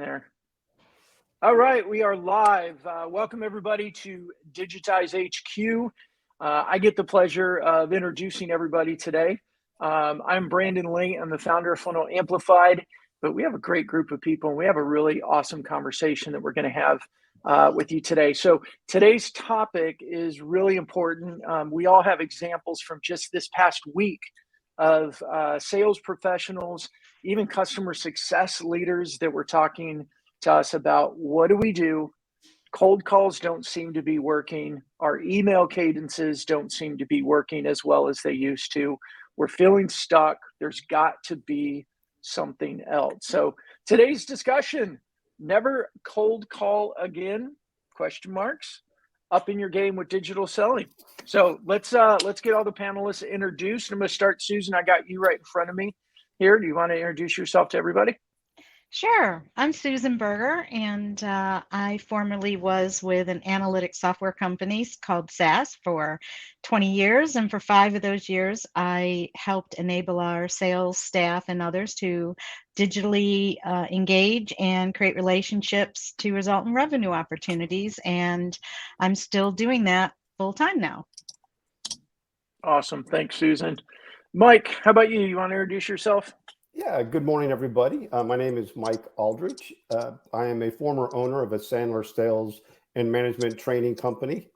there. All right, we are live. Welcome everybody to DigitizeHQ. I get the pleasure of introducing everybody today. I'm Brandon Lee. I'm the founder of FunnelAmplified, but we have a great group of people and we have a really awesome conversation that we're going to have with you today. So today's topic is really important. We all have examples from just this past week of sales professionals, even customer success leaders that were talking to us about what do we do? Cold calls don't seem to be working. Our email cadences don't seem to be working as well as they used to. We're feeling stuck. There's got to be something else. So today's discussion, never cold call again, question marks, up in your game with digital selling. So let's get all the panelists introduced. I'm going to start, Susan. I got you right in front of me here. Do you want to introduce yourself to everybody? Sure. I'm Susan Berger, and I formerly was with an analytics software company called SAS for 20 years. And for 5 of those years, I helped enable our sales staff and others to digitally engage and create relationships to result in revenue opportunities. And I'm still doing that full time now. Awesome. Thanks, Susan. Mike, how about you? You want to introduce yourself? Yeah, good morning, everybody. My name is Mike Aldridge. I am a former owner of a Sandler sales and management training company,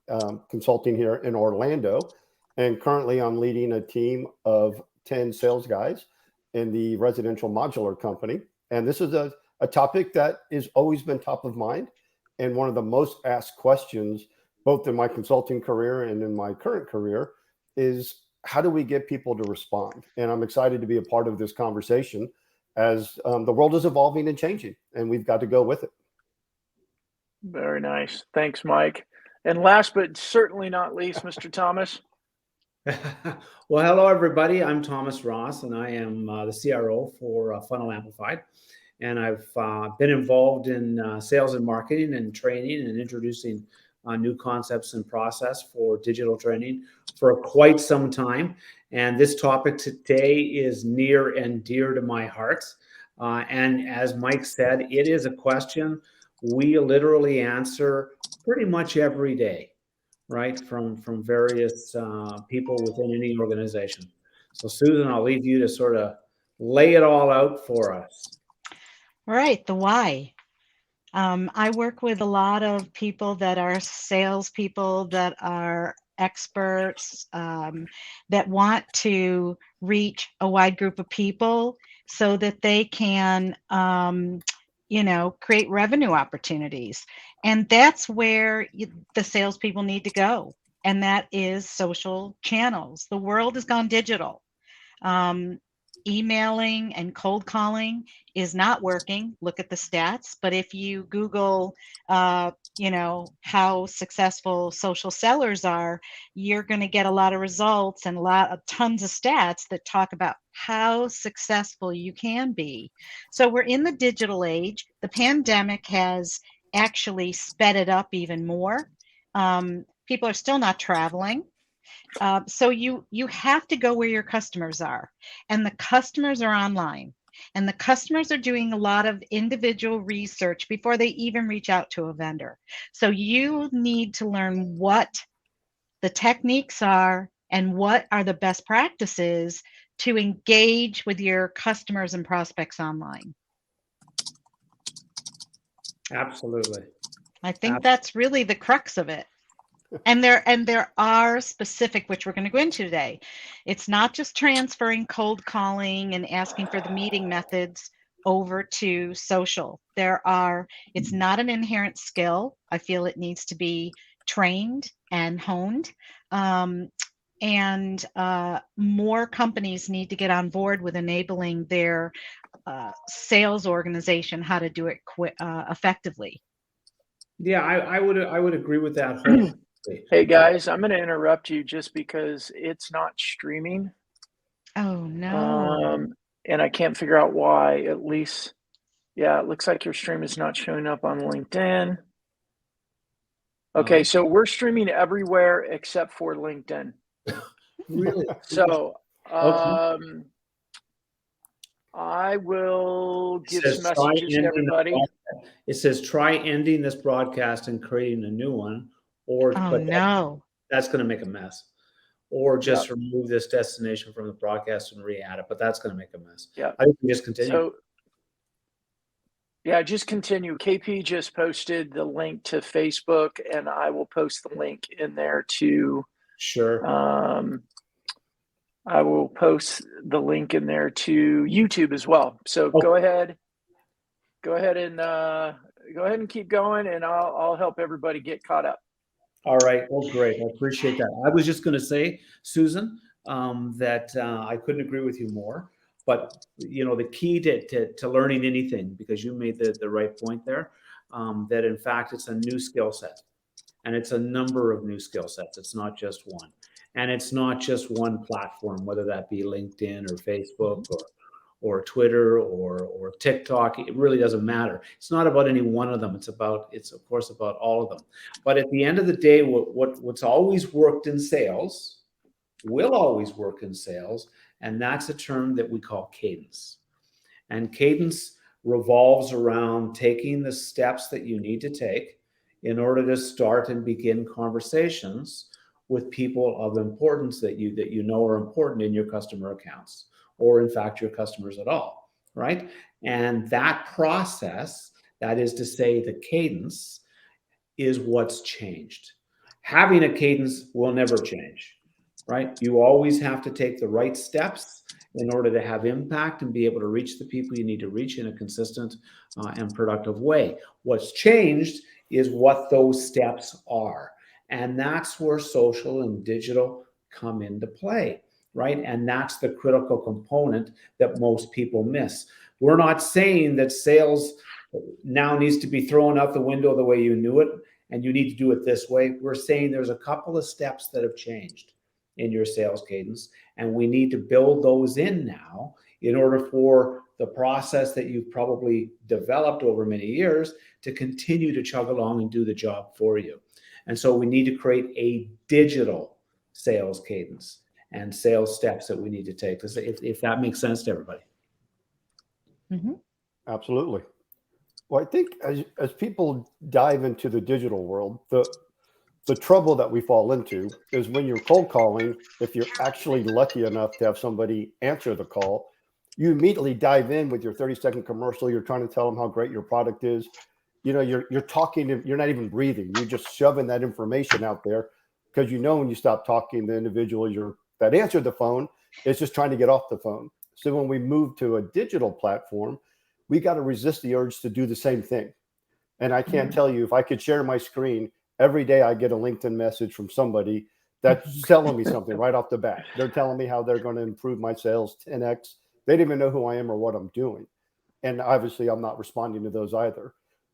consulting here in Orlando. And currently I'm leading a team of 10 sales guys in the residential modular company. And this is a topic that has always been top of mind. And one of the most asked questions, both in my consulting career and in my current career, is how do we get people to respond? And I'm excited to be a part of this conversation as the world is evolving and changing, and we've got to go with it. Very nice. Thanks, Mike. And last but certainly not least, Mr. Thomas. Well, hello, everybody. I'm Thomas Ross, and I am the CRO for FunnelAmplified. And I've been involved in sales and marketing and training and introducing new concepts and process for digital training for quite some time. And this topic today is near and dear to my heart. And as Mike said, it is a question we literally answer pretty much every day, right? From various people within any organization. So Susan, I'll leave you to sort of lay it all out for us. All right, the why. I work with a lot of people that are salespeople, that are experts, that want to reach a wide group of people so that they can, create revenue opportunities. And that's where the salespeople need to go. And that is social channels. The world has gone digital. Emailing and cold calling is not working. Look at the stats. But if you Google, how successful social sellers are, you're going to get a lot of results and tons of stats that talk about how successful you can be. So we're in the digital age. The pandemic has actually sped it up even more. People are still not traveling. So you have to go where your customers are, and the customers are online, and the customers are doing a lot of individual research before they even reach out to a vendor. So you need to learn what the techniques are and what are the best practices to engage with your customers and prospects online. Absolutely. I think that's really the crux of it. And there are specific, which we're going to go into today. It's not just transferring cold calling and asking for the meeting methods over to social. It's not an inherent skill. I feel it needs to be trained and honed. And more companies need to get on board with enabling their sales organization how to do it effectively. Yeah, I would agree with that whole. Hey guys, I'm going to interrupt you just because it's not streaming. Oh no. And I can't figure out why. At least, yeah, it looks like your stream is not showing up on LinkedIn. Okay, so we're streaming everywhere except for LinkedIn. Really? So I will give some messages to everybody. It says try ending this broadcast and creating a new one, Oh, but no. that's going to make a mess. Or just Yep. remove this destination from the broadcast and re-add it, but that's going to make a mess. Yeah. I think we just continue. So, yeah, just continue. KP just posted the link to Facebook, and I will post the link in there to. Sure. I will post the link in there to YouTube as well. So Oh. go ahead and keep going, and I'll help everybody get caught up. All right. Well, great. I appreciate that. I was just going to say, Susan, that I couldn't agree with you more. But the key to learning anything, because you made the right point there, that in fact it's a new skill set, and it's a number of new skill sets. It's not just one, and it's not just one platform, whether that be LinkedIn or Facebook or Twitter or TikTok. It really doesn't matter. It's not about any one of them. It's of course about all of them. But at the end of the day, what's always worked in sales will always work in sales, and that's a term that we call cadence. And cadence revolves around taking the steps that you need to take in order to start and begin conversations with people of importance that you know are important in your customer accounts, or in fact your customers at all, right? And that process, that is to say the cadence, is what's changed. Having a cadence will never change, right? You always have to take the right steps in order to have impact and be able to reach the people you need to reach in a consistent and productive way. What's changed is what those steps are. And that's where social and digital come into play, right? And that's the critical component that most people miss. We're not saying that sales now needs to be thrown out the window the way you knew it, and you need to do it this way. We're saying there's a couple of steps that have changed in your sales cadence, and we need to build those in now in order for the process that you've probably developed over many years to continue to chug along and do the job for you. And so we need to create a digital sales cadence and sales steps that we need to take, if that makes sense to everybody. Mm-hmm. Absolutely. Well, I think as people dive into the digital world, the trouble that we fall into is when you're cold calling, if you're actually lucky enough to have somebody answer the call, you immediately dive in with your 30-second commercial. You're trying to tell them how great your product is. You're talking, you're not even breathing. You're just shoving that information out there because when you stop talking, the individual that answered the phone is just trying to get off the phone. So when we move to a digital platform, we got to resist the urge to do the same thing. And I can't tell you, if I could share my screen, every day I get a LinkedIn message from somebody that's selling me something right off the bat. They're telling me how they're going to improve my sales 10x. They don't even know who I am or what I'm doing. And obviously I'm not responding to those either.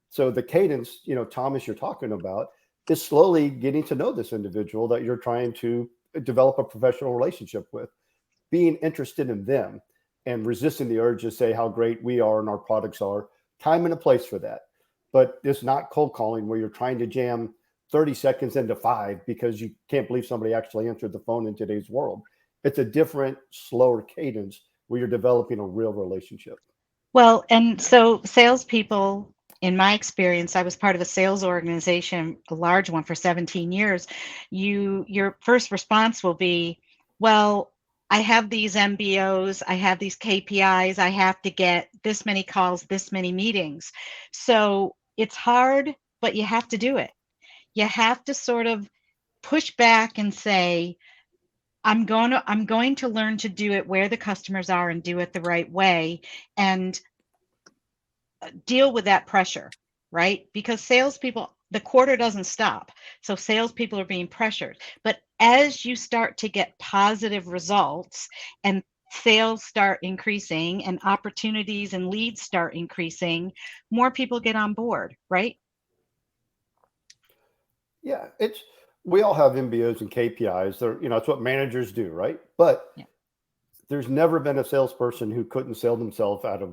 So the cadence, Thomas, you're talking about is slowly getting to know this individual that you're trying to develop a professional relationship with, being interested in them and resisting the urge to say how great we are and our products are. Time and a place for that. But it's not cold calling where you're trying to jam 30 seconds into 5 because you can't believe somebody actually answered the phone in today's world. It's a different, slower cadence where you're developing a real relationship. Well, and so salespeople, in my experience, I was part of a sales organization, a large one for 17 years. Your first response will be, well, I have these MBOs, I have these KPIs, I have to get this many calls, this many meetings. So it's hard, but you have to do it. You have to sort of push back and say, I'm going to learn to do it where the customers are and do it the right way and deal with that pressure, right? Because salespeople, the quarter doesn't stop. So salespeople are being pressured. But as you start to get positive results and sales start increasing and opportunities and leads start increasing, more people get on board, right? Yeah, we all have MBOs and KPIs. It's what managers do, right? But there's never been a salesperson who couldn't sell themselves out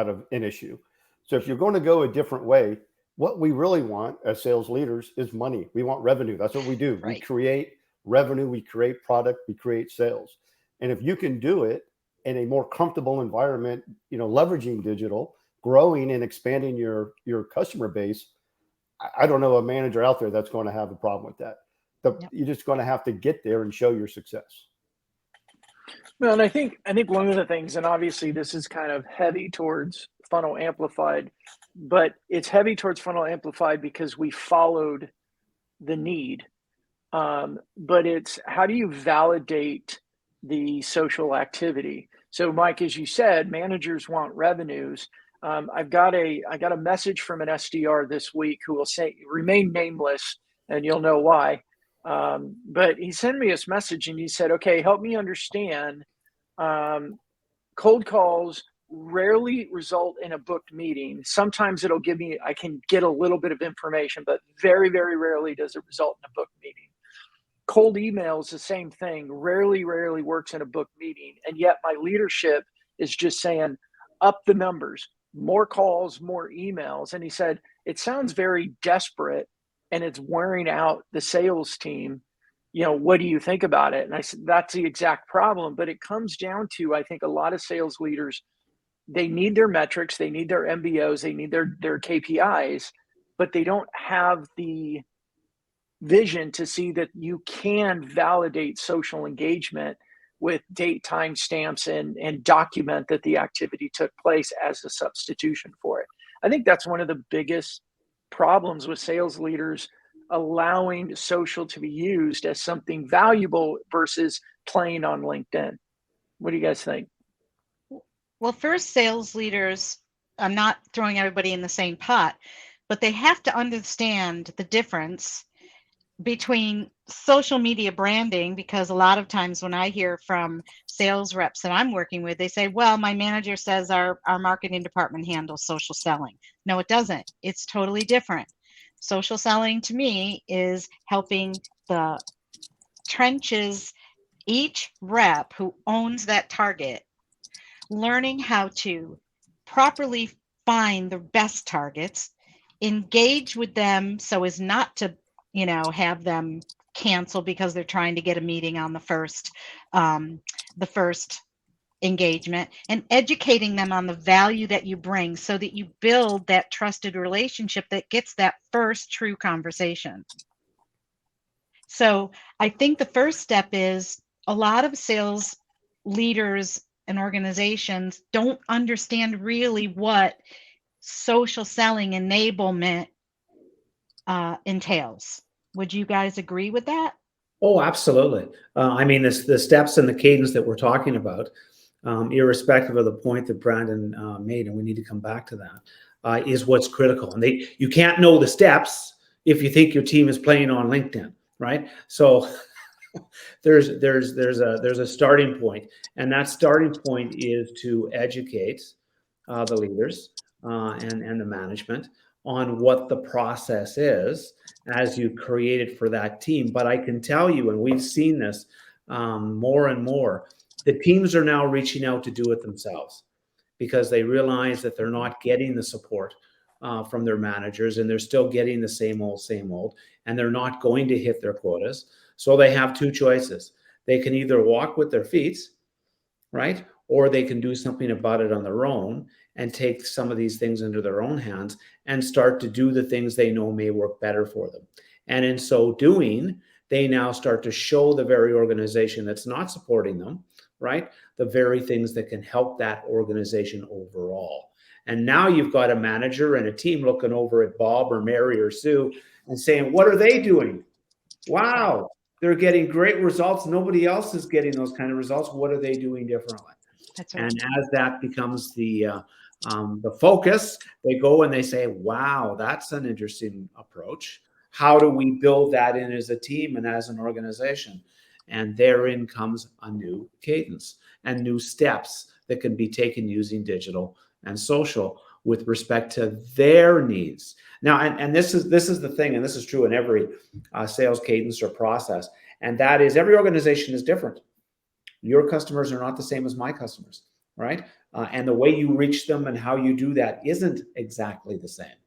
of an issue. So if you're going to go a different way, what we really want as sales leaders is money. We want revenue. That's what we do. Right. We create revenue, we create product, we create sales. And if you can do it in a more comfortable environment, leveraging digital, growing and expanding your customer base, I don't know a manager out there that's going to have a problem with that. You're just going to have to get there and show your success. Well, and I think one of the things, and obviously this is kind of heavy towards FunnelAmplified, but it's heavy towards FunnelAmplified because we followed the need. But it's how do you validate the social activity? So, Mike, as you said, managers want revenues. I got a message from an SDR this week who will say remain nameless, and you'll know why. But he sent me this message and he said, okay, help me understand. Cold calls rarely result in a booked meeting. Sometimes I can get a little bit of information, but very, very rarely does it result in a booked meeting. Cold emails, the same thing, rarely works in a booked meeting. And yet my leadership is just saying, up the numbers, more calls, more emails. And he said, it sounds very desperate and it's wearing out the sales team. What do you think about it? And I said, that's the exact problem. But it comes down to, I think a lot of sales leaders, they need their metrics, they need their MBOs, they need their KPIs, but they don't have the vision to see that you can validate social engagement with date, time stamps, and document that the activity took place as a substitution for it. I think that's one of the biggest problems with sales leaders, allowing social to be used as something valuable versus playing on LinkedIn. What do you guys think? Well, first, sales leaders, I'm not throwing everybody in the same pot, but they have to understand the difference between social media branding, because a lot of times when I hear from sales reps that I'm working with, they say, well, my manager says our marketing department handles social selling. No, it doesn't. It's totally different. Social selling to me is helping the trenches, each rep who owns that target, learning how to properly find the best targets, engage with them so as not to, have them cancel because they're trying to get a meeting on the first engagement, and educating them on the value that you bring so that you build that trusted relationship that gets that first true conversation. So I think the first step is a lot of sales leaders and organizations don't understand really what social selling enablement entails. Would you guys agree with that? Oh, absolutely. The steps and the cadence that we're talking about, irrespective of the point that Brandon made, and we need to come back to that, is what's critical. And you can't know the steps if you think your team is playing on LinkedIn, right? So there's a starting point, and that starting point is to educate the leaders and the management on what the process is as you create it for that team. But I can tell you, and we've seen this more and more, the teams are now reaching out to do it themselves because they realize that they're not getting the support from their managers, and they're still getting the same old, and they're not going to hit their quotas. So they have two choices. They can either walk with their feet, right? Or they can do something about it on their own and take some of these things into their own hands and start to do the things they know may work better for them. And in so doing, they now start to show the very organization that's not supporting them, right, the very things that can help that organization overall. And now you've got a manager and a team looking over at Bob or Mary or Sue and saying, what are they doing? Wow, they're getting great results. Nobody else is getting those kind of results. What are they doing differently? That's right. And as that becomes the focus, they go and they say, wow, that's an interesting approach. How do we build that in as a team and as an organization? And therein comes a new cadence and new steps that can be taken using digital and social with respect to their needs. Now, and this is the thing, and this is true in every sales cadence or process, and that is every organization is different. Your customers are not the same as my customers, right? And the way you reach them and how you do that isn't exactly the same.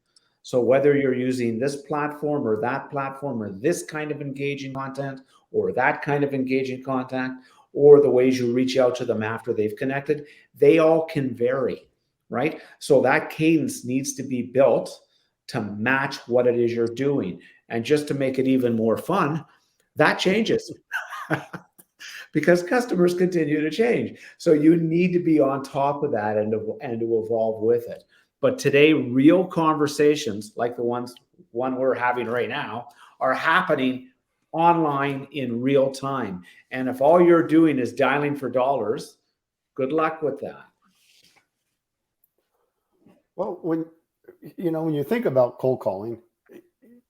So whether you're using this platform or that platform or this kind of engaging content or that kind of engaging content or the ways you reach out to them after they've connected, they all can vary right? So that cadence needs to be built to match what it is you're doing. And just to make it even more fun, that changes because customers continue to change. So you need to be on top of that and to evolve with it. But today, real conversations like the one we're having right now are happening online in real time. And if all you're doing is dialing for dollars, good luck with that. Well, when you think about cold calling,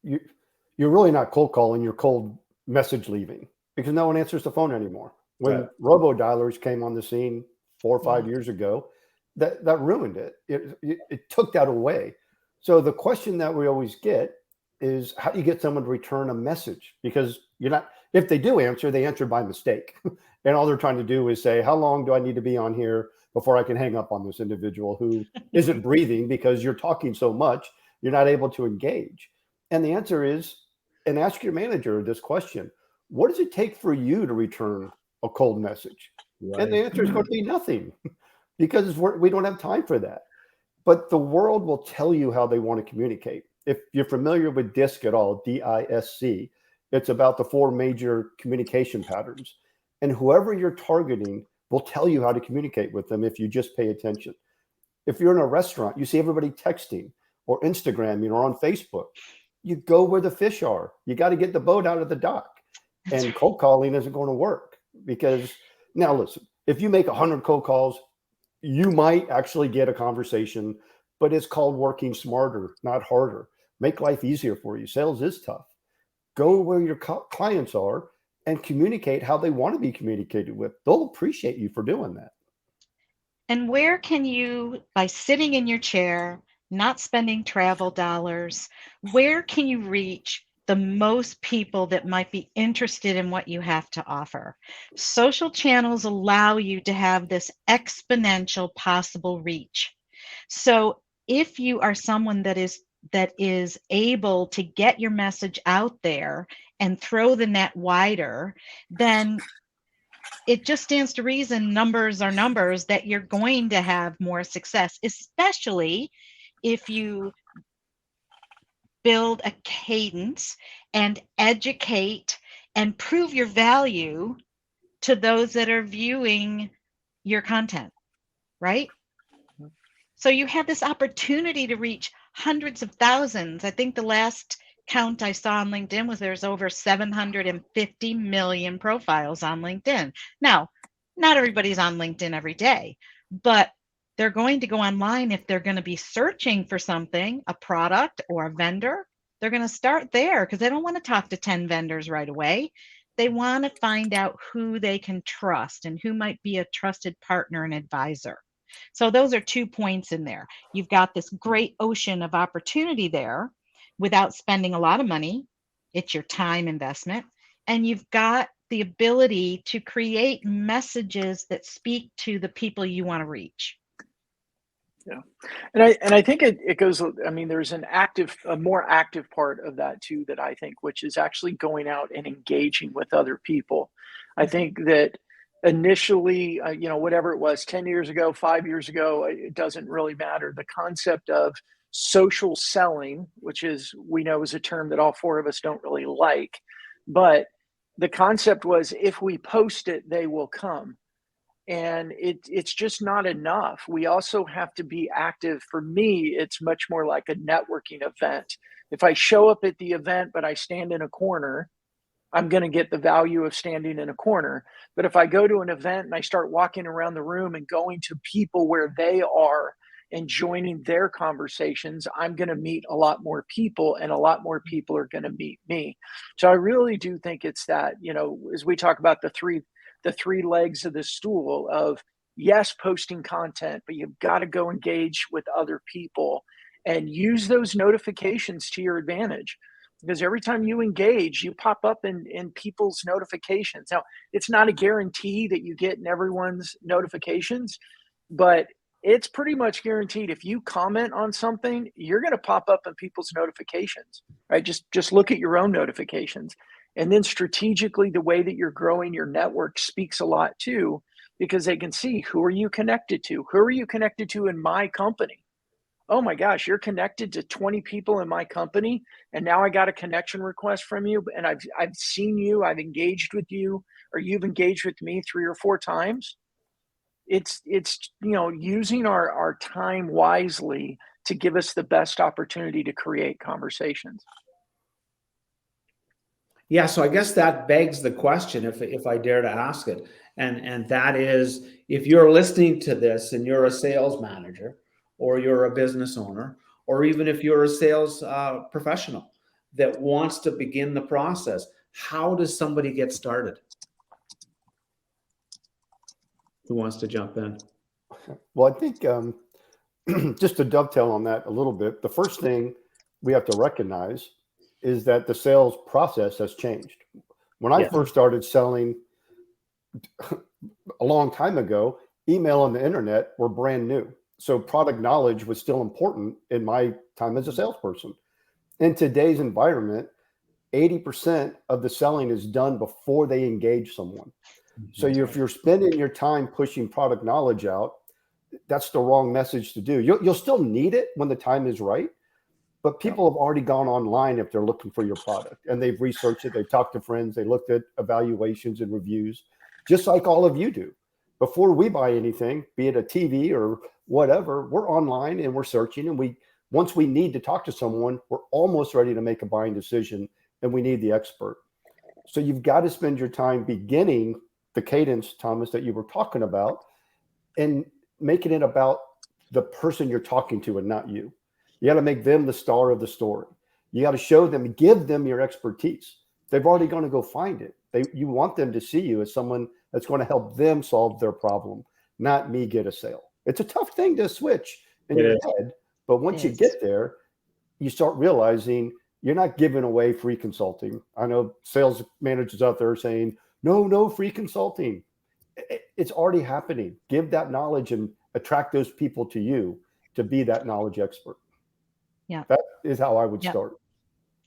you're really not cold calling, you're cold message leaving, because no one answers the phone anymore. When robo dialers came on the scene 4 or 5 years ago, that ruined it. It took that away. So the question that we always get is, how do you get someone to return a message? Because if they do answer, they answer by mistake. And all they're trying to do is say, how long do I need to be on here before I can hang up on this individual who isn't breathing because you're talking so much, you're not able to engage. And the answer is, and ask your manager this question: what does it take for you to return a cold message? Right. And the answer is going to be nothing, because we don't have time for that. But the world will tell you how they want to communicate. If you're familiar with DISC at all, DISC, it's about the 4 major communication patterns. And whoever you're targeting will tell you how to communicate with them if you just pay attention. If you're in a restaurant, you see everybody texting or Instagramming or on Facebook. You go where the fish are. You got to get the boat out of the dock. And cold calling isn't going to work, because now listen, if you make 100 cold calls, you might actually get a conversation, but it's called working smarter, not harder. Make life easier for you. Sales is tough. Go where your clients are and communicate how they want to be communicated with. They'll appreciate you for doing that. And where can you, by sitting in your chair, not spending travel dollars, where can you reach the most people that might be interested in what you have to offer? Social channels allow you to have this exponential possible reach. So if you are someone that is able to get your message out there and throw the net wider, then it just stands to reason, numbers are numbers, that you're going to have more success, especially if you build a cadence and educate and prove your value to those that are viewing your content, right? So you have this opportunity to reach hundreds of thousands. I think the last count I saw on LinkedIn was there's over 750 million profiles on LinkedIn. Now, not everybody's on LinkedIn every day, but they're going to go online if they're going to be searching for something, a product or a vendor. They're going to start there because they don't want to talk to 10 vendors right away. They want to find out who they can trust and who might be a trusted partner and advisor. So those are 2 points in there. You've got this great ocean of opportunity there without spending a lot of money. It's your time investment. And you've got the ability to create messages that speak to the people you want to reach. Yeah. And I think it goes, I mean, there's a more active part of that too, that I think, which is actually going out and engaging with other people. I think that initially, whatever it was, 10 years ago, 5 years ago, it doesn't really matter. The concept of social selling, which we know is a term that all 4 of us don't really like, but the concept was, if we post it, they will come. And it's just not enough. We also have to be active. For me, it's much more like a networking event. If I show up at the event, but I stand in a corner, I'm going to get the value of standing in a corner. But if I go to an event and I start walking around the room and going to people where they are and joining their conversations, I'm going to meet a lot more people, and a lot more people are going to meet me. So I really do think it's that, as we talk about the three legs of the stool of, yes, posting content, but you've got to go engage with other people and use those notifications to your advantage. Because every time you engage, you pop up in people's notifications. Now, it's not a guarantee that you get in everyone's notifications, but it's pretty much guaranteed. If you comment on something, you're going to pop up in people's notifications, right? Just look at your own notifications. And then strategically, the way that you're growing your network speaks a lot too, because they can see, who are you connected to? Who are you connected to in my company? Oh my gosh, you're connected to 20 people in my company, and now I got a connection request from you, and I've seen you, I've engaged with you, or you've engaged with me 3 or 4 times. It's using our time wisely to give us the best opportunity to create conversations. Yeah, so I guess that begs the question, if I dare to ask it, and that is, if you're listening to this and you're a sales manager, or you're a business owner, or even if you're a sales professional that wants to begin the process, how does somebody get started? Who wants to jump in? Well, I think just to dovetail on that a little bit, the first thing we have to recognize is that the sales process has changed. When I first started selling a long time ago, email and the internet were brand new. So product knowledge was still important in my time as a salesperson. In today's environment, 80% of the selling is done before they engage someone. So if you're spending your time pushing product knowledge out, that's the wrong message to do. You'll still need it when the time is right, but people have already gone online if they're looking for your product, and they've researched it, they've talked to friends, they looked at evaluations and reviews, just like all of you do. Before we buy anything, be it a TV or whatever, we're online and we're searching, and once we need to talk to someone, we're almost ready to make a buying decision, and we need the expert. So you've got to spend your time beginning the cadence, Thomas, that you were talking about, and making it about the person you're talking to and not you. You got to make them the star of the story. You got to show them, give them your expertise. They've already going to go find it. You want them to see you as someone that's going to help them solve their problem, not me get a sale. It's a tough thing to switch in your head, but once you get there, you start realizing you're not giving away free consulting. I know sales managers out there saying, no free consulting. It's already happening. Give that knowledge and attract those people to you to be that knowledge expert. Yeah. That is how I would start.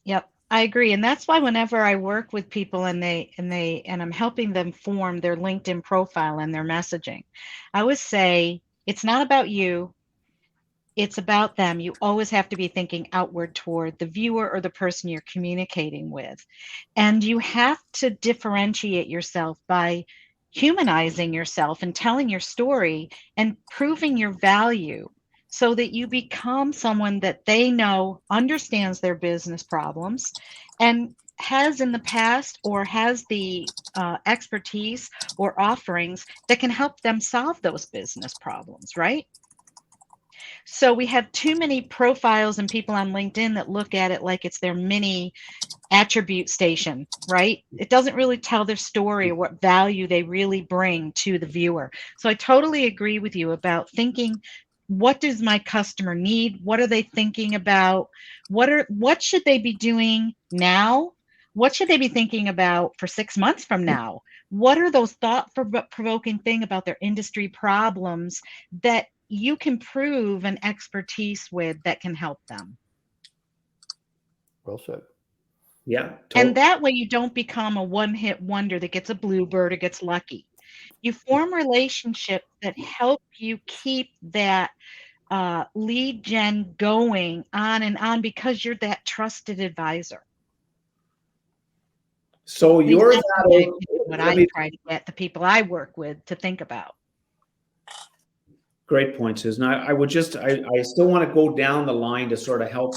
Yep. I agree. And that's why whenever I work with people and I'm helping them form their LinkedIn profile and their messaging, I always say, it's not about you. It's about them. You always have to be thinking outward toward the viewer or the person you're communicating with. And you have to differentiate yourself by humanizing yourself and telling your story and proving your value so that you become someone that they know understands their business problems and has in the past or has the expertise or offerings that can help them solve those business problems, right? So we have too many profiles and people on LinkedIn that look at it like it's their mini attribute station, right? It doesn't really tell their story or what value they really bring to the viewer. So I totally agree with you about thinking, what does my customer need? What are they thinking about? What should they be doing now? What should they be thinking about for 6 months from now? What are those thought-provoking things about their industry problems that you can prove an expertise with that can help them? Well said. Yeah. And that way you don't become a one-hit wonder that gets a bluebird or gets lucky. You form relationships that help you keep that lead gen going on and on because you're that trusted advisor. So you're what I try to get the people I work with to think about. Great point, Susan. I would just, I still want to go down the line to sort of help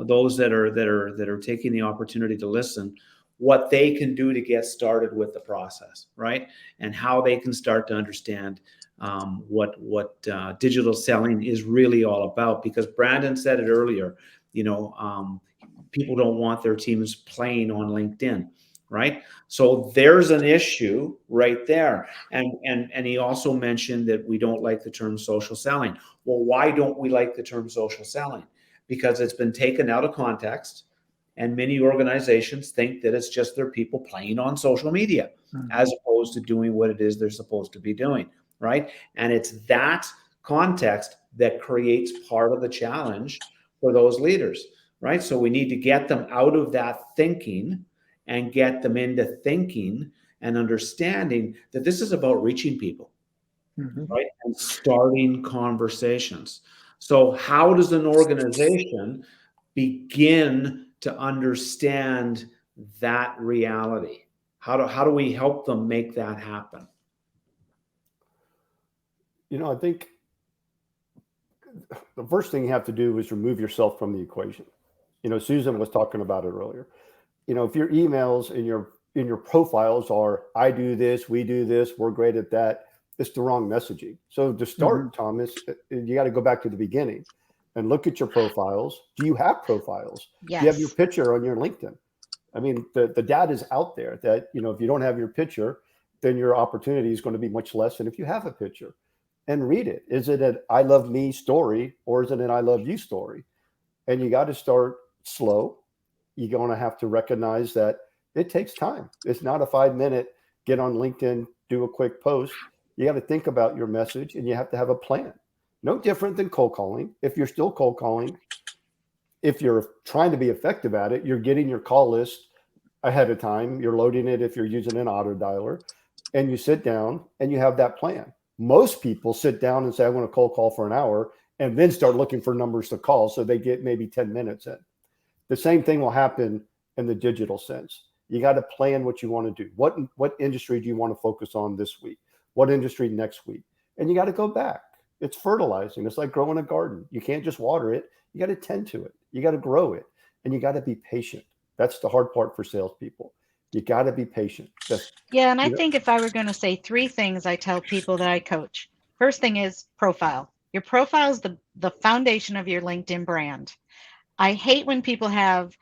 those that are taking the opportunity to listen, what they can do to get started with the process, right? And how they can start to understand what digital selling is really all about. Because Brandon said it earlier, people don't want their teams playing on LinkedIn, right? So there's an issue right there. And he also mentioned that we don't like the term social selling. Well, why don't we like the term social selling? Because it's been taken out of context, and many organizations think that it's just their people playing on social media, as opposed to doing what it is they're supposed to be doing, right? And it's that context that creates part of the challenge for those leaders, right? So we need to get them out of that thinking and get them into thinking and understanding that this is about reaching people, Mhm. right? And starting conversations. So how does an organization begin to understand that reality? How do we help them make that happen? I think the first thing you have to do is remove yourself from the equation. Susan was talking about it earlier. If your emails and your profiles are, I do this, we do this, we're great at that, it's the wrong messaging. So to start, Thomas, you got to go back to the beginning and look at your profiles. Do you have profiles? Yes. Do you have your picture on your LinkedIn? I mean, the data is out there that, if you don't have your picture, then your opportunity is going to be much less than if you have a picture. And read it. Is it an I love me story, or is it an I love you story? And you got to start slow. You're going to have to recognize that it takes time. It's not a 5-minute get on LinkedIn, do a quick post. You got to think about your message, and you have to have a plan. No different than cold calling. If you're still cold calling, if you're trying to be effective at it, you're getting your call list ahead of time. You're loading it if you're using an auto dialer, and you sit down and you have that plan. Most people sit down and say, I want to cold call for an hour, and then start looking for numbers to call so they get maybe 10 minutes in. The same thing will happen in the digital sense. You got to plan what you want to do. What industry do you want to focus on this week? What industry next week? And you got to go back. It's fertilizing. It's like growing a garden. You can't just water it. You got to tend to it. You got to grow it. And you got to be patient. That's the hard part for salespeople. You got to be patient. Yeah, and I think if I were going to say 3 things I tell people that I coach, first thing is profile. Your profile is the foundation of your LinkedIn brand. I hate when people have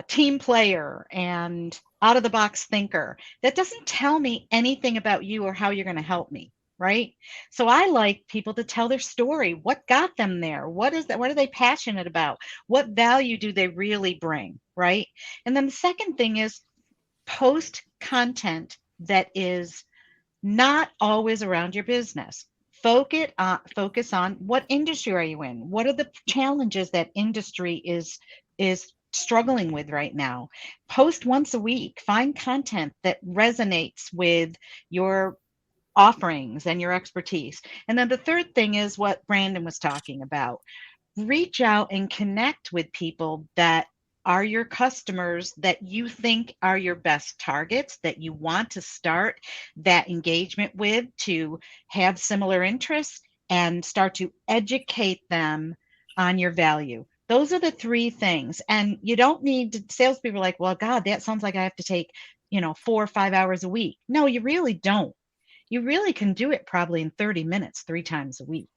team player and out of the box thinker. That doesn't tell me anything about you or how you're going to help me, right? So I like people to tell their story. What got them there? What is that? What are they passionate about? What value do they really bring, right? And then the second thing is post content that is not always around your business. Focus on what industry are you in? What are the challenges that industry is struggling with right now? Post once a week. Find content that resonates with your offerings and your expertise. And then the third thing is what Brandon was talking about. Reach out and connect with people that are your customers, that you think are your best targets, that you want to start that engagement with, to have similar interests and start to educate them on your value. Those are the 3 things. And you don't need to, salespeople are like, well, God, that sounds like I have to take, 4 or 5 hours a week. No, you really don't. You really can do it probably in 30 minutes, 3 times a week.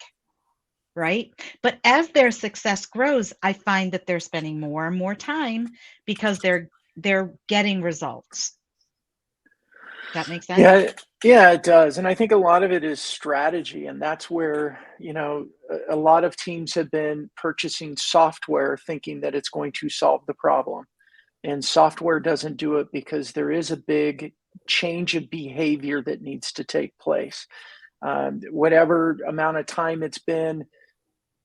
Right? But as their success grows, I find that they're spending more and more time because they're getting results. That makes sense? Yeah, it does. And I think a lot of it is strategy. And that's where, a lot of teams have been purchasing software thinking that it's going to solve the problem. And software doesn't do it because there is a big change of behavior that needs to take place. Whatever amount of time it's been,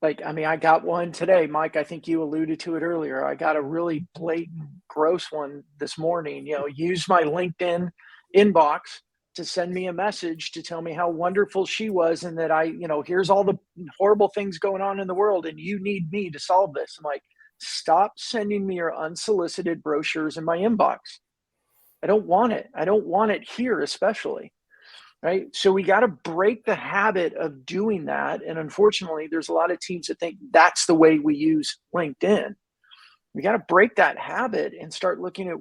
I got one today, Mike. I think you alluded to it earlier. I got a really blatant, gross one this morning. Use my LinkedIn inbox to send me a message to tell me how wonderful she was and that here's all the horrible things going on in the world and you need me to solve this. I'm like, stop sending me your unsolicited brochures in my inbox. I don't want it. I don't want it here, especially. Right. So we got to break the habit of doing that. And unfortunately, there's a lot of teams that think that's the way we use LinkedIn. We got to break that habit and start looking at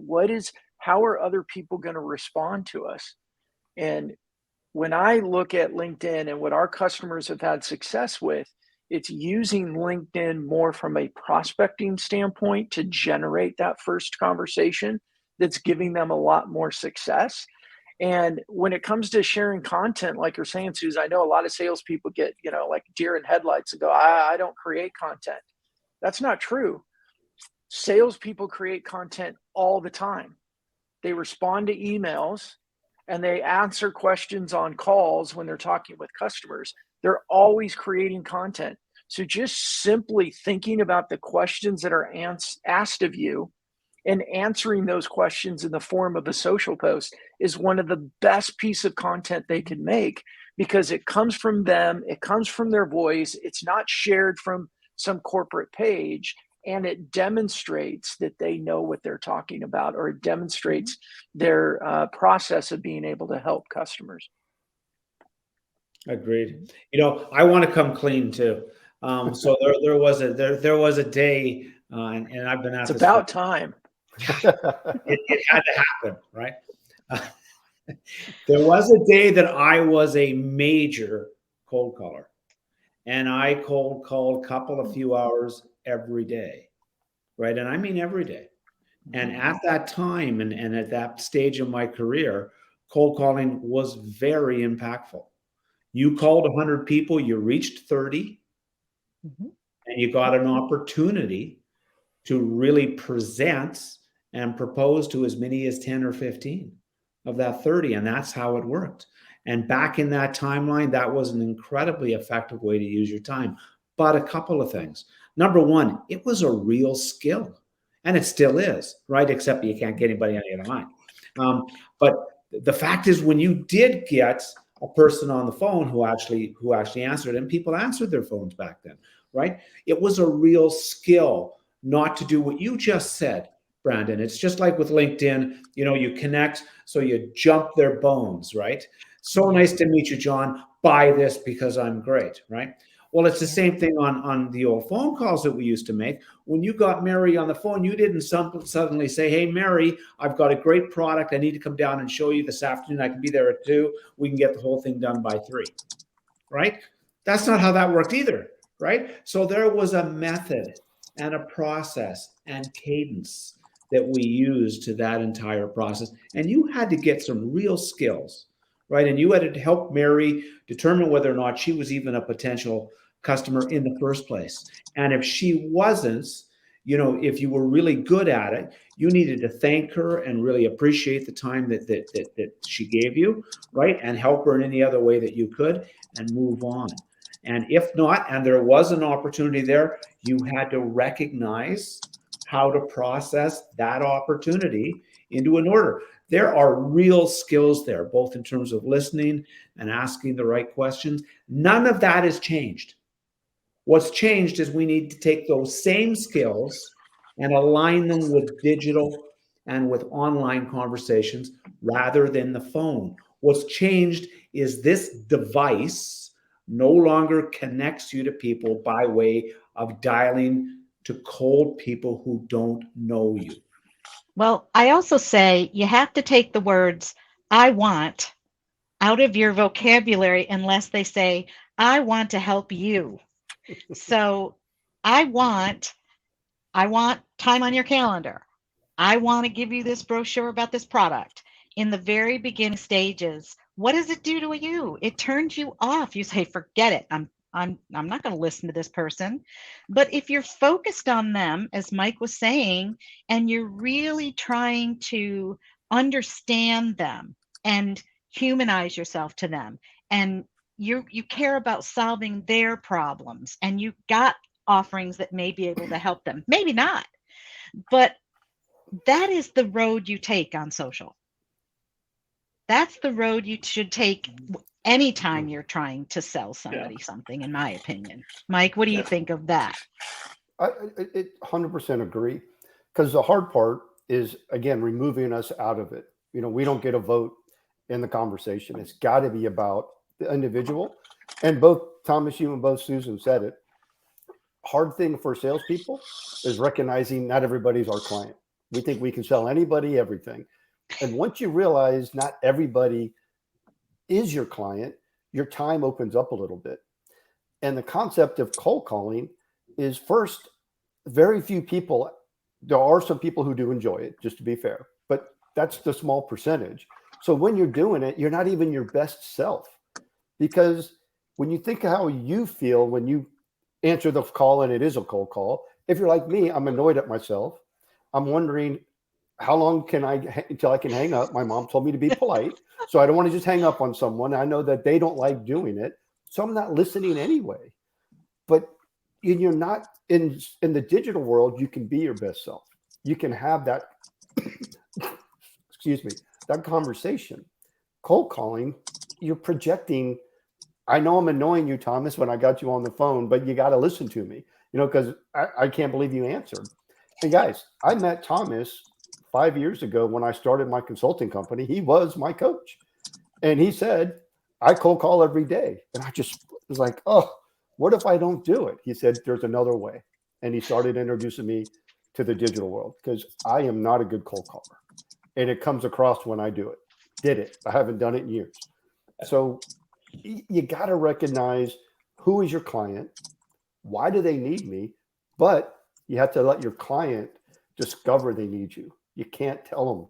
how are other people going to respond to us? And when I look at LinkedIn and what our customers have had success with, it's using LinkedIn more from a prospecting standpoint to generate that first conversation that's giving them a lot more success. And when it comes to sharing content, like you're saying, Suze, I know a lot of salespeople get, like deer in headlights and go, I don't create content. That's not true. Salespeople create content all the time. They respond to emails and they answer questions on calls when they're talking with customers. They're always creating content. So just simply thinking about the questions that are asked of you And answering those questions in the form of a social post is one of the best piece of content they can make, because it comes from them, it comes from their voice, it's not shared from some corporate page, and it demonstrates that they know what they're talking about, or it demonstrates their process of being able to help customers. Agreed. You know, I want to come clean too. So there was a day, and I've been at It's this about time. it had to happen, right? There was a day that I was a major cold caller, and I cold called a couple of few hours every day, right? And I mean every day. And at that time and at that stage of my career, cold calling was very impactful. You called 100 people, you reached 30, and you got an opportunity to really present and propose to as many as 10 or 15 of that 30. And that's how it worked. And back in that timeline, that was an incredibly effective way to use your time. But a couple of things. Number one, it was a real skill. And it still is, right? Except you can't get anybody on the other line. But the fact is, when you did get a person on the phone who actually answered, and people answered their phones back then, right? It was a real skill not to do what you just said, Brandon. It's just like with LinkedIn, you know, you connect, so you jump their bones, right? So nice to meet you, John. Buy this because I'm great, right? Well, it's the same thing on the old phone calls that we used to make. When you got Mary on the phone, you didn't suddenly say, hey, Mary, I've got a great product. I need to come down and show you this afternoon. I can be there at 2. We can get the whole thing done by 3, right? That's not how that worked either, right? So there was a method and a process and cadence that we used to that entire process. And you had to get some real skills, right? And you had to help Mary determine whether or not she was even a potential customer in the first place. And if she wasn't, you know, if you were really good at it, you needed to thank her and really appreciate the time that she gave you, right? And help her in any other way that you could and move on. And if not, and there was an opportunity there, you had to recognize how to process that opportunity into an order. There are real skills there, both in terms of listening and asking the right questions. None of that has changed. What's changed is we need to take those same skills and align them with digital and with online conversations rather than the phone. What's changed is this device no longer connects you to people by way of dialing to cold people who don't know you. Well, I also say you have to take the words I want out of your vocabulary unless they say, I want to help you. So I want time on your calendar. I want to give you this brochure about this product. In the very beginning stages, what does it do to you? It turns you off. You say, forget it. I'm not going to listen to this person. But if you're focused on them, as Mike was saying, and you're really trying to understand them and humanize yourself to them, and you care about solving their problems, and you've got offerings that may be able to help them, maybe not, but that is the road you take on social. That's the road you should take anytime you're trying to sell somebody something, in my opinion. Mike, what do you think of that? I 100% agree, because the hard part is, again, removing us out of it. You know, we don't get a vote in the conversation. It's got to be about the individual. And both Thomas, you and both Susan said it. Hard thing for salespeople is recognizing not everybody's our client. We think we can sell anybody everything. And once you realize not everybody is your client, your time opens up a little bit. And the concept of cold calling is, first, very few people, there are some people who do enjoy it, just to be fair, but that's the small percentage. So when you're doing it, you're not even your best self, because when you think of how you feel when you answer the call and it is a cold call, if you're like me, I'm annoyed at myself. I'm wondering, how long can until I can hang up? My mom told me to be polite, so I don't want to just hang up on someone. I know that they don't like doing it, so I'm not listening anyway. But you're not in the digital world. You can be your best self. you can have that, excuse me, that conversation. Cold calling, you're projecting. I know I'm annoying you, Thomas, when I got you on the phone, but you got to listen to me, because I can't believe you answered. And guys, I met Thomas 5 years ago when I started my consulting company. He was my coach. And he said, I cold call every day. And I just was like, oh, what if I don't do it? He said, there's another way. And he started introducing me to the digital world, because I am not a good cold caller. And it comes across when I do it. Did it. I haven't done it in years. So you got to recognize who is your client. Why do they need me? But you have to let your client discover they need you. You can't tell them.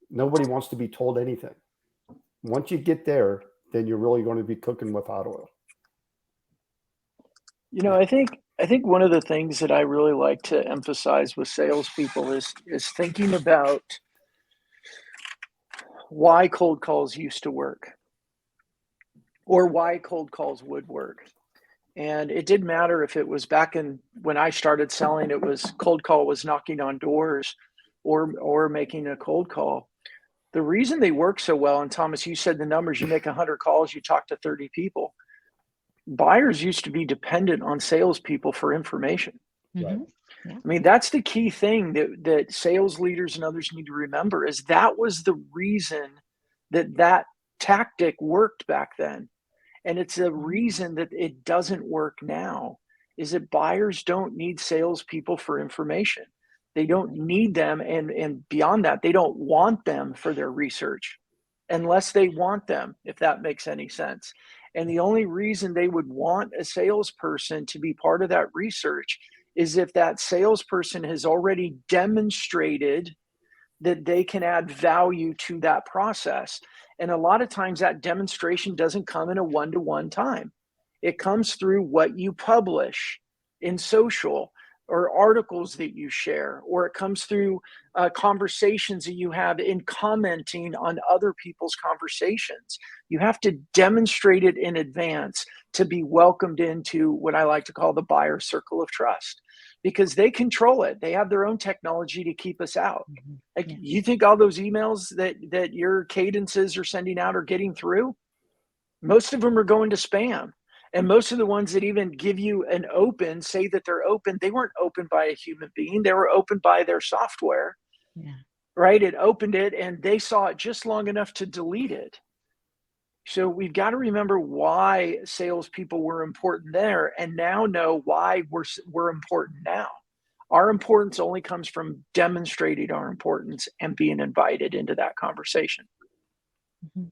Nobody wants to be told anything. Once you get there, then you're really going to be cooking with hot oil. I think one of the things that I really like to emphasize with salespeople is thinking about why cold calls used to work, or why cold calls would work. And it didn't matter if it was back when I started selling, it was cold call was knocking on doors or making a cold call. The reason they work so well, and Thomas, you said the numbers, you make 100 calls, you talk to 30 people. Buyers used to be dependent on salespeople for information. Mm-hmm. Yeah. I mean, that's the key thing that sales leaders and others need to remember, is that was the reason that tactic worked back then. And it's a reason that it doesn't work now, is that buyers don't need salespeople for information. They don't need them. And beyond that, they don't want them for their research unless they want them, if that makes any sense. And the only reason they would want a salesperson to be part of that research is if that salesperson has already demonstrated that they can add value to that process. And a lot of times that demonstration doesn't come in a one-to-one time. It comes through what you publish in social, or articles that you share, or it comes through conversations that you have in commenting on other people's conversations. You have to demonstrate it in advance to be welcomed into what I like to call the buyer circle of trust, because they control it. They have their own technology to keep us out. Mm-hmm. Like, you think all those emails that your cadences are sending out are getting through? Most of them are going to spam. And most of the ones that even give you an open, say that they're open, they weren't opened by a human being. They were opened by their software, right? It opened it and they saw it just long enough to delete it. So we've got to remember why salespeople were important there, and now know why we're important now. Our importance only comes from demonstrating our importance and being invited into that conversation. Mm-hmm.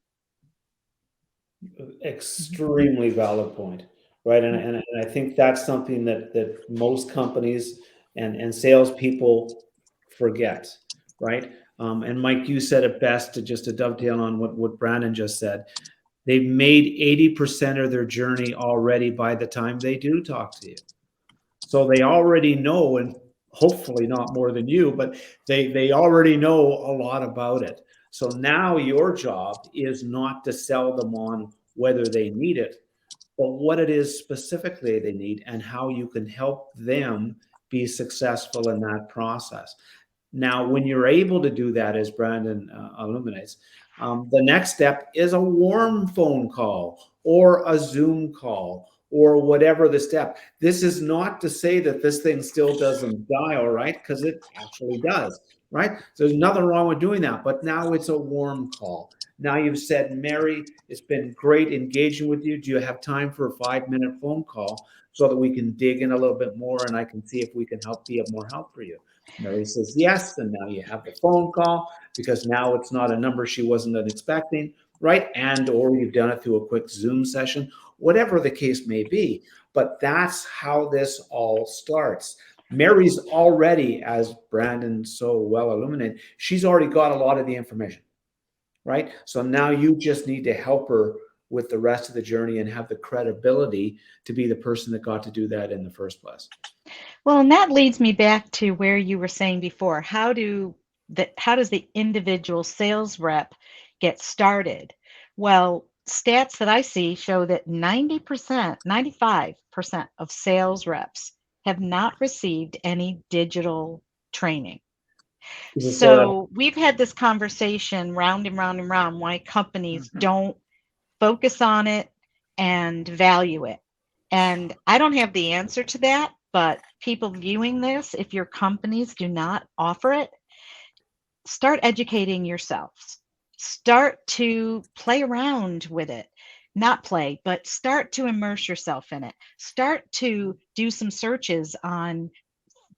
Extremely valid point, right? And I think that's something that most companies and salespeople forget, right? And Mike, you said it best, to dovetail on what Brandon just said. They've made 80% of their journey already by the time they do talk to you. So they already know, and hopefully not more than you, but they already know a lot about it. So now your job is not to sell them on whether they need it, but what it is specifically they need and how you can help them be successful in that process. Now, when you're able to do that, as Brandon illuminates, the next step is a warm phone call or a Zoom call or whatever the step. This is not to say that this thing still doesn't dial, right? Because it actually does, right? So there's nothing wrong with doing that, but now it's a warm call. Now you've said, Mary, it's been great engaging with you. Do you have time for a 5-minute phone call so that we can dig in a little bit more and I can see if we can be of more help for you? Mary says yes, and now you have the phone call, because now it's not a number she wasn't expecting, right? And or you've done it through a quick Zoom session, whatever the case may be. But that's how this all starts. Mary's already, as Brandon so well illuminated, she's already got a lot of the information, right? So now you just need to help her with the rest of the journey and have the credibility to be the person that got to do that in the first place. Well, and that leads me back to where you were saying before, how does the individual sales rep get started? Well, stats that I see show that 95% of sales reps have not received any digital training. Can you say that? So we've had this conversation round and round and round why companies don't focus on it and value it. And I don't have the answer to that, but people viewing this, if your companies do not offer it, start educating yourselves. Start to play around with it. Not play, but start to immerse yourself in it. Start to do some searches on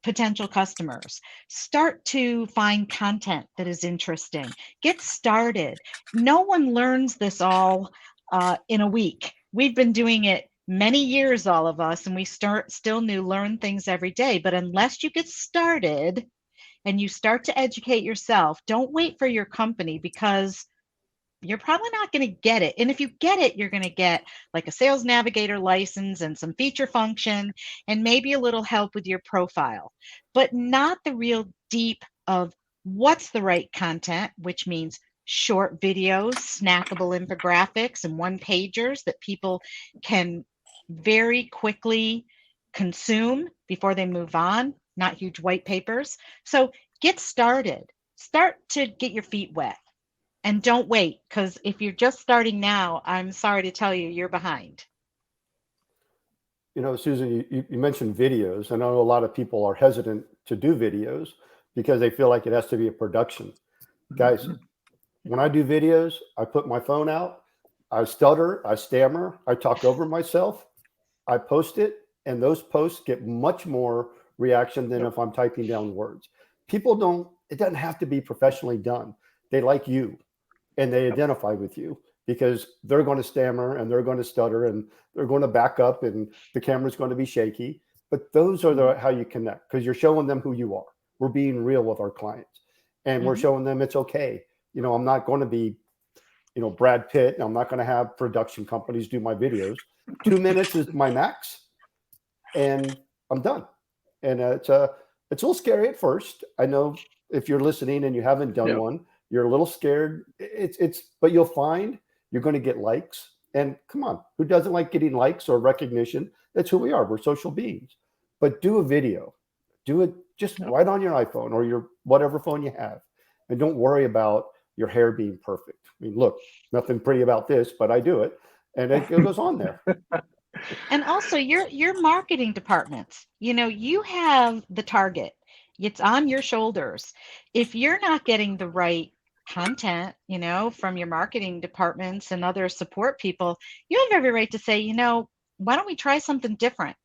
potential customers. Start to find content that is interesting. Get started. No one learns this all in a week. We've been doing it many years, all of us, and we still learn things every day. But unless you get started and you start to educate yourself, don't wait for your company, because you're probably not going to get it. And if you get it, you're going to get like a sales navigator license and some feature function and maybe a little help with your profile, but not the real deep of what's the right content, which means short videos, snackable infographics, and one pagers that people can very quickly consume before they move on, not huge white papers. So get started. Start to get your feet wet. And don't wait, because if you're just starting now, I'm sorry to tell you, you're behind. You know, Susan, you mentioned videos. I know a lot of people are hesitant to do videos because they feel like it has to be a production. Guys, when I do videos, I put my phone out, I stutter, I stammer, I talk over myself, I post it, and those posts get much more reaction than if I'm typing down words. People don't, it doesn't have to be professionally done. They like you. And they identify with you because they're going to stammer and they're going to stutter and they're going to back up and the camera's going to be shaky. But those are how you connect, because you're showing them who you are. We're being real with our clients, and we're showing them it's okay. You know, I'm not going to be, you know, Brad Pitt, and I'm not going to have production companies do my videos. 2 minutes is my max, and I'm done. And it's a little scary at first. I know if you're listening and you haven't done one, you're a little scared. But you'll find you're going to get likes. And come on, who doesn't like getting likes or recognition? That's who we are. We're social beings. But do a video. Do it just right on your iPhone or your whatever phone you have. And don't worry about your hair being perfect. I mean, look, nothing pretty about this, but I do it. And it goes on there. And also your marketing departments, you know, you have the target. It's on your shoulders. If you're not getting the right content, you know, from your marketing departments and other support people, you have every right to say, you know, why don't we try something different?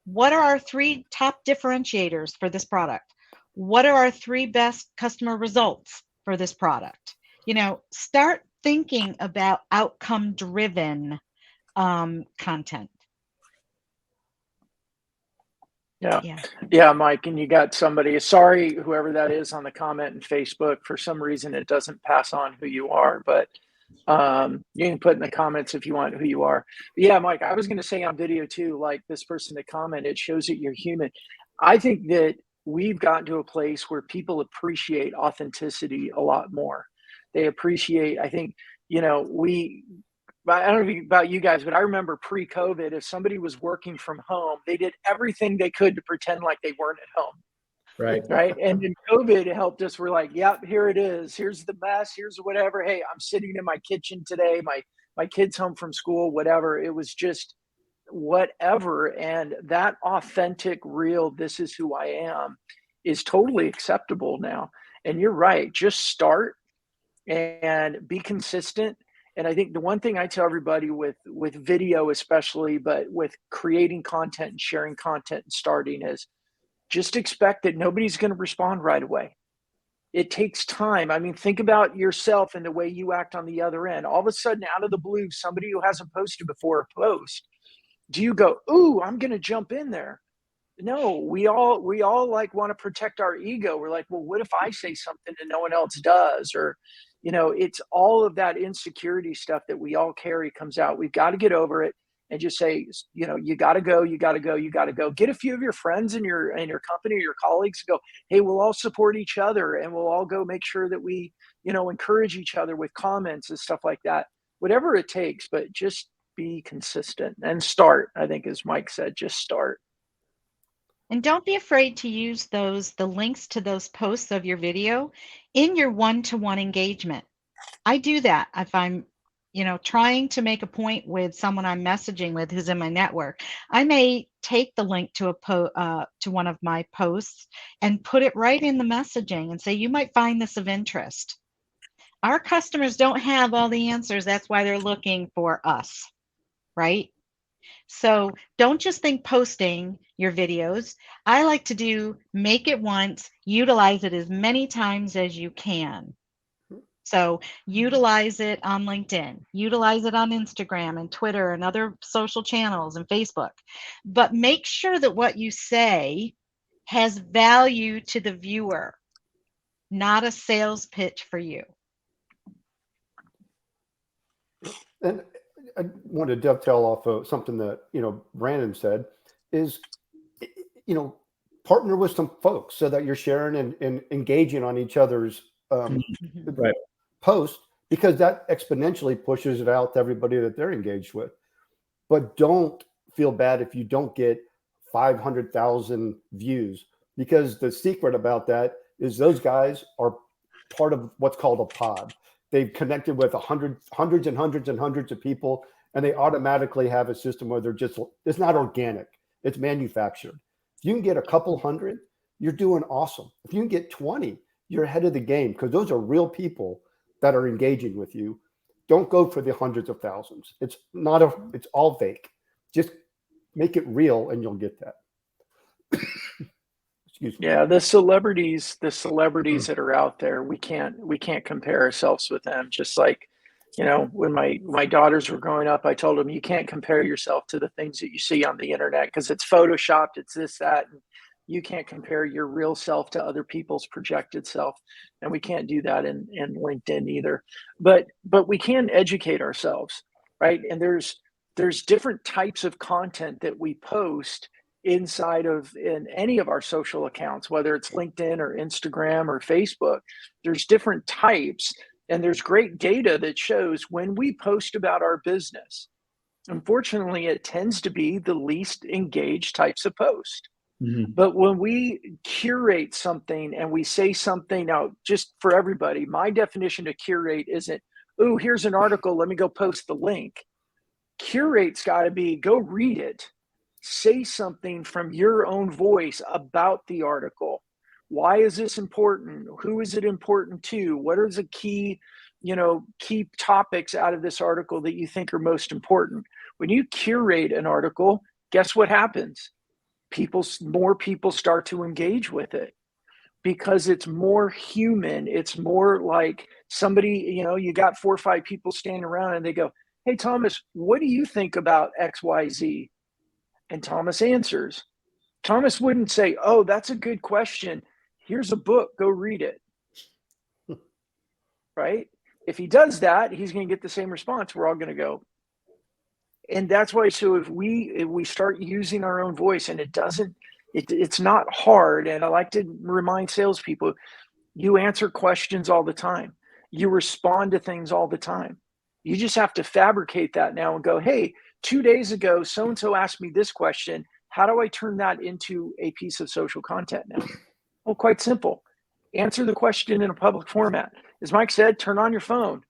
What are our 3 top differentiators for this product? What are our 3 best customer results for this product? You know, start thinking about outcome driven content. Yeah, Mike, and you got somebody, sorry, whoever that is on the comment in Facebook, for some reason it doesn't pass on who you are, but you can put in the comments if you want who you are. But yeah, Mike, I was going to say on video too, like this person that commented, it shows that you're human. I think that we've gotten to a place where people appreciate authenticity a lot more. They appreciate, I think, you know, I don't know about you guys, but I remember pre-COVID, if somebody was working from home, they did everything they could to pretend like they weren't at home. Right. And in COVID, it helped us. We're like, yep, here it is. Here's the mess. Here's whatever. Hey, I'm sitting in my kitchen today. My kid's home from school, whatever. It was just whatever. And that authentic, real, this is who I am is totally acceptable now. And you're right. Just start and be consistent. And I think the one thing I tell everybody with video especially, but with creating content and sharing content and starting, is just expect that nobody's going to respond right away. It takes time. I mean, think about yourself and the way you act on the other end. All of a sudden, out of the blue, somebody who hasn't posted before posts. Do you go, ooh, I'm going to jump in there? No, we all like want to protect our ego. We're like, well, what if I say something and no one else does? Or, you know, it's all of that insecurity stuff that we all carry comes out. We've got to get over it and just say, you know, you got to go, you got to go, you got to go. Get a few of your friends in your company or your colleagues, go, hey, we'll all support each other and we'll all go make sure that we, you know, encourage each other with comments and stuff like that. Whatever it takes, but just be consistent and start. I think, as Mike said, just start. And don't be afraid to use the links to those posts of your video in your one-to-one engagement. I do that if I'm, trying to make a point with someone I'm messaging with who's in my network. I may take the link to to one of my posts and put it right in the messaging and say, you might find this of interest. Our customers don't have all the answers. That's why they're looking for us, right? So don't just think posting your videos. I like to make it once, utilize it as many times as you can. So utilize it on LinkedIn, utilize it on Instagram and Twitter and other social channels and Facebook. But make sure that what you say has value to the viewer, not a sales pitch for you. And I want to dovetail off of something that, Brandon said is, partner with some folks so that you're sharing and engaging on each other's Right. post, because that exponentially pushes it out to everybody that they're engaged with. But don't feel bad if you don't get 500,000 views, because the secret about that is those guys are part of what's called a pod. They've connected with hundreds and hundreds and hundreds of people, and they automatically have a system where it's not organic, it's manufactured. If you can get a couple hundred, you're doing awesome. If you can get 20, you're ahead of the game, because those are real people that are engaging with you. Don't go for the hundreds of thousands. It's all fake. Just make it real and you'll get that. Excuse me. Yeah, the celebrities that are out there, we can't compare ourselves with them. Just like, when my daughters were growing up, I told them, you can't compare yourself to the things that you see on the internet, because it's photoshopped, it's this, that, and you can't compare your real self to other people's projected self. And we can't do that in LinkedIn either. But we can educate ourselves, right? And there's different types of content that we post inside of in any of our social accounts, whether it's LinkedIn or Instagram or Facebook. There's different types, and there's great data that shows when we post about our business, unfortunately, it tends to be the least engaged types of post. Mm-hmm. But when we curate something and we say something, now just for everybody, my definition of curate isn't, oh, here's an article, let me go post the link. Curate's got to be, go read it. Say something from your own voice about the article. Why is this important? Who is it important to? What are the key topics out of this article that you think are most important? When you curate an article, guess what happens? More people start to engage with it, because it's more human. It's more like somebody, you got 4 or 5 people standing around and they go, hey, Thomas, what do you think about XYZ? And Thomas answers. Thomas wouldn't say, oh, that's a good question. Here's a book, go read it. Right? If he does that, he's going to get the same response. We're all going to go. And that's why, so if we start using our own voice, and it's not hard. And I like to remind salespeople, you answer questions all the time. You respond to things all the time. You just have to fabricate that now and go, hey, 2 days ago, so-and-so asked me this question. How do I turn that into a piece of social content now? Well, quite simple. Answer the question in a public format. As Mike said, turn on your phone.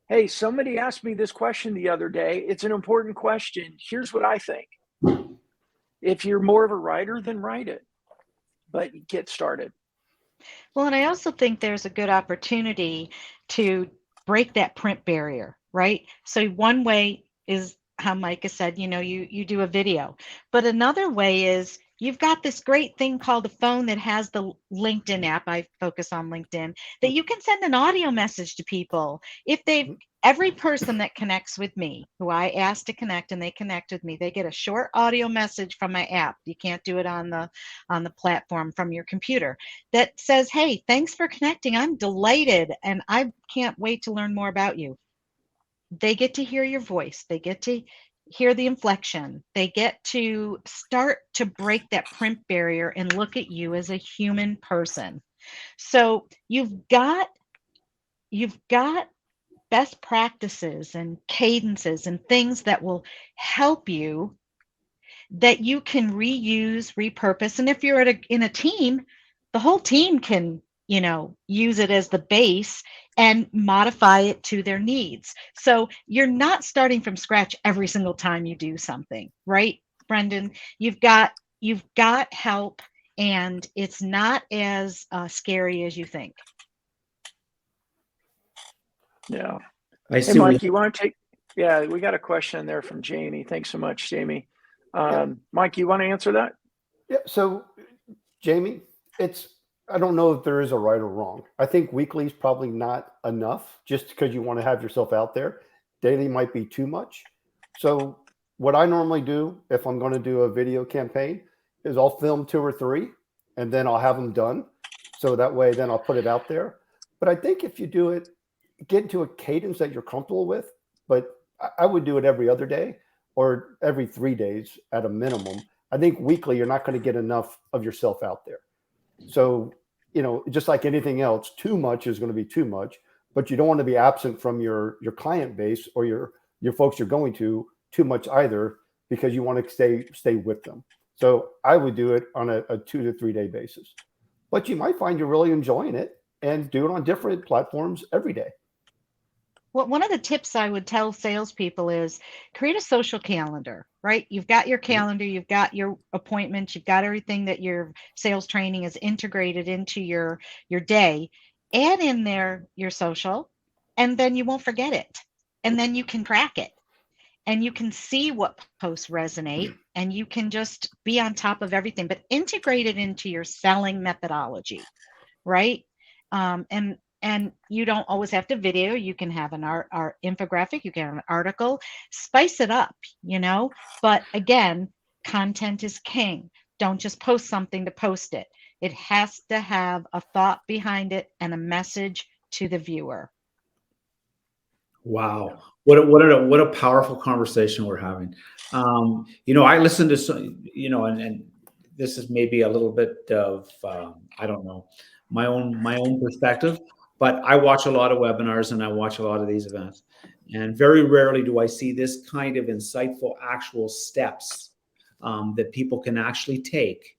Hey, somebody asked me this question the other day. It's an important question. Here's what I think. If you're more of a writer, then write it. But get started. Well, and I also think there's a good opportunity to break that print barrier, right? So one way is how Micah said, you do a video. But another way is you've got this great thing called a phone that has the LinkedIn app. I focus on LinkedIn, that you can send an audio message to people. Every person that connects with me, who I ask to connect and they connect with me, they get a short audio message from my app. You can't do it on the platform from your computer, that says, hey, thanks for connecting. I'm delighted and I can't wait to learn more about you. They get to hear your voice. They get to hear the inflection. They get to start to break that print barrier and look at you as a human person. So you've got best practices and cadences and things that will help you that you can reuse, repurpose. And if you're in a team, the whole team can, use it as the base and modify it to their needs. So you're not starting from scratch every single time you do something, right, Brendan? You've got help, and it's not as scary as you think. Yeah. I Hey, see. Mike, you want to take? Yeah, we got a question there from Jamie. Thanks so much, Jamie. Mike, you want to answer that? Yeah. So, Jamie, I don't know if there is a right or wrong. I think weekly is probably not enough just because you want to have yourself out there. Daily might be too much. So what I normally do if I'm going to do a video campaign is I'll film 2 or 3 and then I'll have them done. So that way, then I'll put it out there. But I think if you do it, get into a cadence that you're comfortable with, but I would do it every other day or every 3 days at a minimum. I think weekly, you're not going to get enough of yourself out there. So, just like anything else, too much is going to be too much, but you don't want to be absent from your client base or your folks you're going to too much either, because you want to stay with them. So I would do it on a 2 to 3 day basis, but you might find you're really enjoying it and do it on different platforms every day. Well, one of the tips I would tell salespeople is create a social calendar, right? You've got your calendar, you've got your appointments, you've got everything that your sales training is integrated into your day. Add in there your social, and then you won't forget it. And then you can track it, and you can see what posts resonate, and you can just be on top of everything, but integrate it into your selling methodology, right? And you don't always have to video. You can have an art infographic, you can have an article, spice it up, but again, content is king. Don't just post something to post it. It has to have a thought behind it and a message to the viewer. Wow. What a powerful conversation we're having. I listened to some, and this is maybe a little bit of, I don't know, my own perspective, but I watch a lot of webinars and I watch a lot of these events, and very rarely do I see this kind of insightful actual steps that people can actually take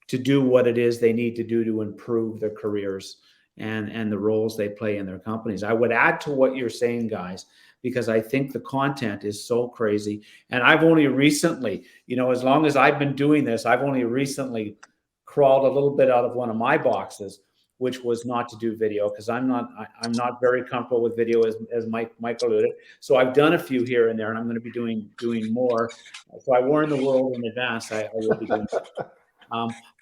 to do what it is they need to do to improve their careers and the roles they play in their companies. I would add to what you're saying, guys, because I think the content is so crazy. And I've only recently, as long as I've been doing this, I've only recently crawled a little bit out of one of my boxes, which was not to do video, because I'm not very comfortable with video, as Mike alluded. So I've done a few here and there, and I'm going to be doing more. So I warn the world in advance. I will be doing.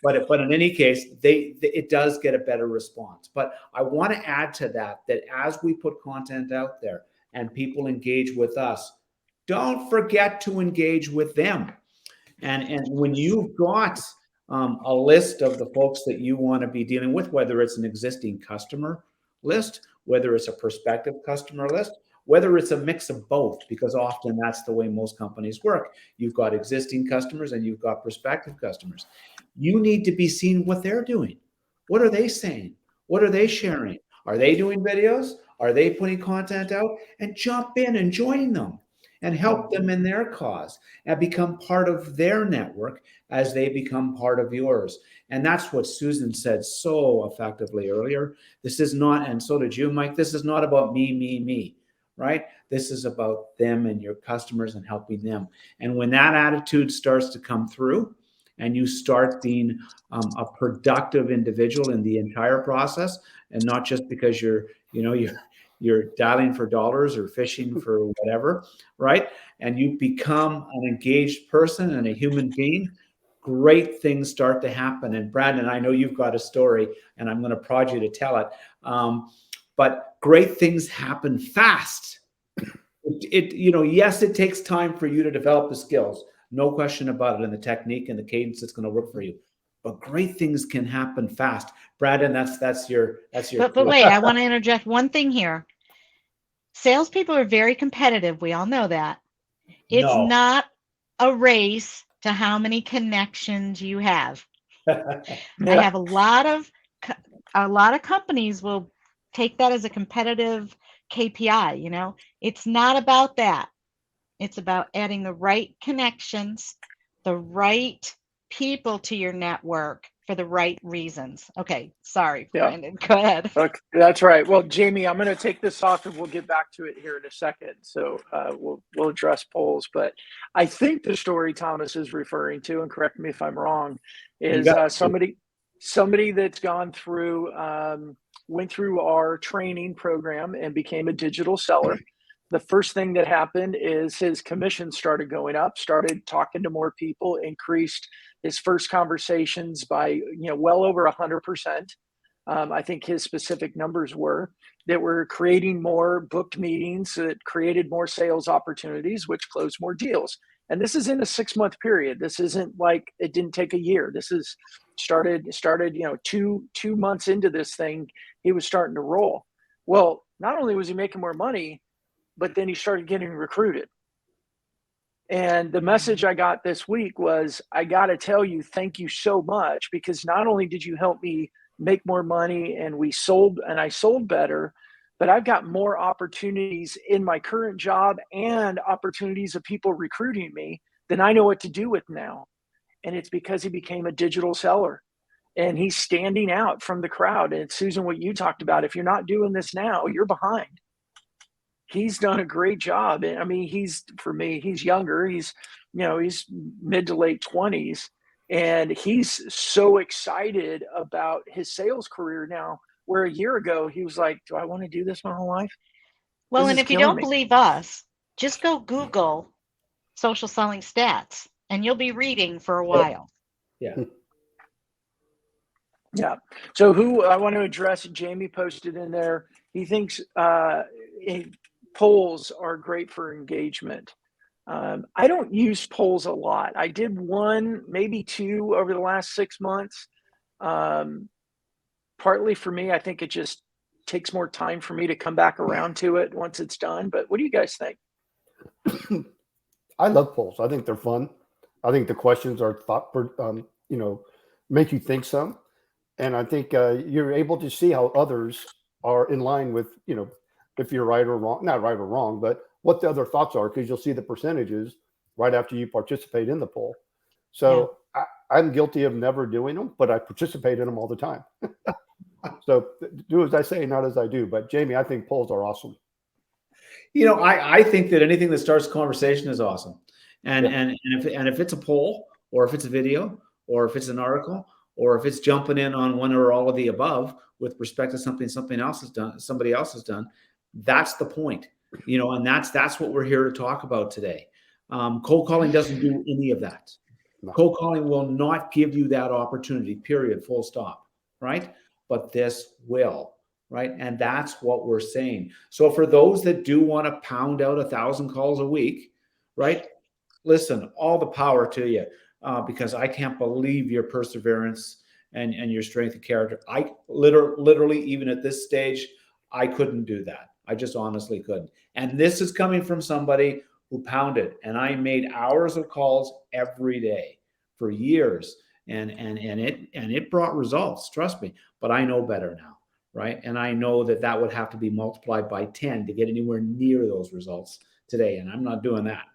But in any case, it does get a better response. But I want to add to that as we put content out there and people engage with us, don't forget to engage with them. And when you've got a list of the folks that you want to be dealing with, whether it's an existing customer list, whether it's a prospective customer list, whether it's a mix of both, because often that's the way most companies work. You've got existing customers and you've got prospective customers. You need to be seeing what they're doing. What are they saying? What are they sharing? Are they doing videos? Are they putting content out? And jump in and join them and help them in their cause and become part of their network as they become part of yours. And that's what Susan said so effectively earlier. This is not, and so did you, Mike, this is not about me, right? This is about them and your customers and helping them. And when that attitude starts to come through and you start being a productive individual in the entire process, and not just because you're dialing for dollars or fishing for whatever, right? And you become an engaged person and a human being, great things start to happen. And Brandon, I know you've got a story, and I'm going to prod you to tell it. But great things happen fast. Yes, it takes time for you to develop the skills, no question about it, and the technique and the cadence that's going to work for you. But great things can happen fast. Brandon, that's your. But wait, I want to interject one thing here. Salespeople are very competitive. We all know that. It's not a race to how many connections you have. I have a lot of companies will take that as a competitive KPI. It's not about that. It's about adding the right connections the right people to your network for the right reasons. Okay, sorry, Yeah. Brandon, go ahead. Okay, that's right. Well, Jamie, I'm going to take this off and we'll get back to it here in a second. So we'll address polls, but I think the story Thomas is referring to, and correct me if I'm wrong, is somebody that's gone through, went through our training program and became a digital seller. The first thing that happened is his commission started going up, started talking to more people, increased his first conversations by well over 100%. I think his specific numbers were that we're creating more booked meetings that created more sales opportunities, which closed more deals. And this is in a 6-month period. This isn't like it didn't take a year. This is started, 2 months into this thing, he was starting to roll. Well, not only was he making more money, but then he started getting recruited. And the message I got this week was, I got to tell you, thank you so much, because not only did you help me make more money and I sold better, but I've got more opportunities in my current job and opportunities of people recruiting me than I know what to do with now. And it's because he became a digital seller and he's standing out from the crowd. And Susan, what you talked about, if you're not doing this now, you're behind. He's done a great job. I mean, he's younger. He's mid to late 20s. And he's so excited about his sales career now, where a year ago he was like, do I want to do this my whole life? Well, This and is if you killing don't me. believe us, just go Google social selling stats and you'll be reading for a while. Yeah. Yeah. So who I want to address, Jamie posted in there, he thinks polls are great for engagement. I don't use polls a lot. I did one, maybe two over the last 6 months. Partly for me, I think it just takes more time for me to come back around to it once it's done. But what do you guys think? I love polls. I think they're fun. I think the questions are make you think some. And I think you're able to see how others are in line with, if you're right or wrong, not right or wrong, but what the other thoughts are, because you'll see the percentages right after you participate in the poll. So yeah. I'm guilty of never doing them, but I participate in them all the time. So do as I say, not as I do. But Jamie, I think polls are awesome. I think that anything that starts a conversation is awesome. And if it's a poll, or if it's a video, or if it's an article, or if it's jumping in on one or all of the above with respect to somebody else has done, that's the point. And that's what we're here to talk about today. Cold calling doesn't do any of that. No. Cold calling will not give you that opportunity, period, full stop, right? But this will, right? And that's what we're saying. So for those that do want to pound out 1,000 calls a week, right? Listen, all the power to you, because I can't believe your perseverance and your strength of character. I literally, even at this stage, I couldn't do that. I just honestly couldn't. And this is coming from somebody who pounded, and I made hours of calls every day for years, and it brought results, trust me. But I know better now, right? And I know that would have to be multiplied by 10 to get anywhere near those results today, and I'm not doing that.